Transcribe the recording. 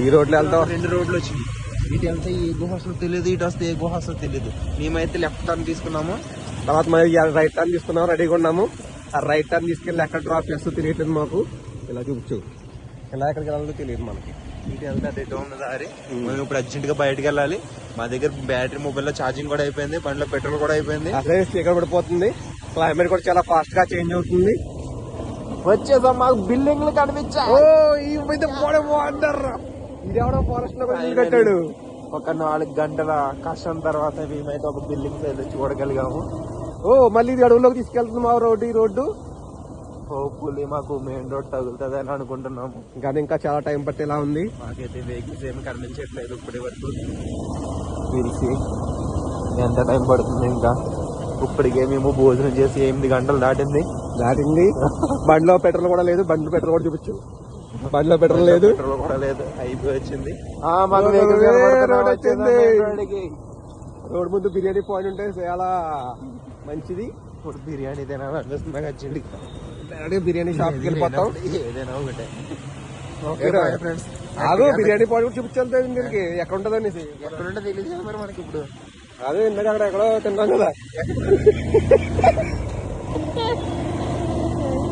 ఈ రోడ్లు వెళ్తాం. 2 రోడ్లు వచ్చింది. ఇటు వెళ్తే ఏ గుహ అసలు తెలియదు, ఇటు వస్తే ఏ గుహ అసలు తెలియదు. మేమైతే లెఫ్ట్ టర్న్ తీసుకున్నాము. తర్వాత మనం రైట్ టర్న్ తీసుకున్నాము, రెడీగా ఉన్నాము. ఆ రైట్ టర్న్ తీసుకెళ్ళి ఎక్కడ డ్రాప్ చేస్తూ తెలియట్లేదు మాకు. ఇలా చూపించు, ఇలా ఎక్కడికి వెళ్ళాలో తెలియదు మనకి. ఇటు వెళ్తే అటు ఉన్న దారి. మేము ఇప్పుడు అర్జెంట్ గా బయటకు వెళ్ళాలి. మా దగ్గర బ్యాటరీ మొబైల్ లో ఛార్జింగ్ కూడా అయిపోయింది, బండిలో పెట్రోల్ కూడా అయిపోయింది. అదే స్పీకర్ పడిపోతుంది. క్లైమేట్ కూడా చాలా ఫాస్ట్ గా చేంజ్ అవుతుంది. వచ్చేసాం, మాకు బిల్డింగ్లు కనిపించాయి. ఓ ఈ ఇదేవడో ఫారెస్ట్ లో కట్టాడు. ఒక 4 గంటల కష్టం తర్వాత మేమైతే ఒక బిల్డింగ్ అయితే చూడగలిగాము. ఓ మళ్ళీ ఇది అడవుల్లోకి తీసుకెళ్తుంది మా రోడ్డు. ఈ రోడ్డు హోప్ఫుల్లీ మాకు మెయిన్ రోడ్ తగులుతుంది అని అనుకుంటున్నాము. కానీ ఇంకా చాలా టైం పట్టేలా ఉంది. మాకైతే వెహికల్స్ ఏమి కనిపించట్లేదు ఇప్పటి వరకు. పిలిచి ఎంత టైం పడుతుంది ఇంకా? ఇప్పటికే మేము భోజనం చేసి 8 గంటలు దాటింది. బండిలో పెట్రోల్ కూడా లేదు. బండిలో పెట్రోల్ కూడా చూపించు. బండిలో పెట్రోల్ లేదు, పెట్రోల్ కూడా లేదు, అయిపోయి వచ్చింది. రోడ్ ముందు బిర్యానీ పాయింట్ ఉంటే చాలా మంచిది. ఇప్పుడు బిర్యానీ తినాలి అనిపిస్తుంది నాకు. వచ్చింది బిర్యానీ షాప్ కి వెళ్ళిపోతాం. ఏదైనా ఒకటే. ఆగు, బిర్యానీ పాయింట్ కూడా చూపించాలి దీనికి ఎక్కడ ఉంటుంది అనేసి. ఎక్కడ ఉంటే తెలియదు మరి మనకి ఇప్పుడు. అదే ఇందాక అక్కడ ఎక్కడో తిన్నాం కదా.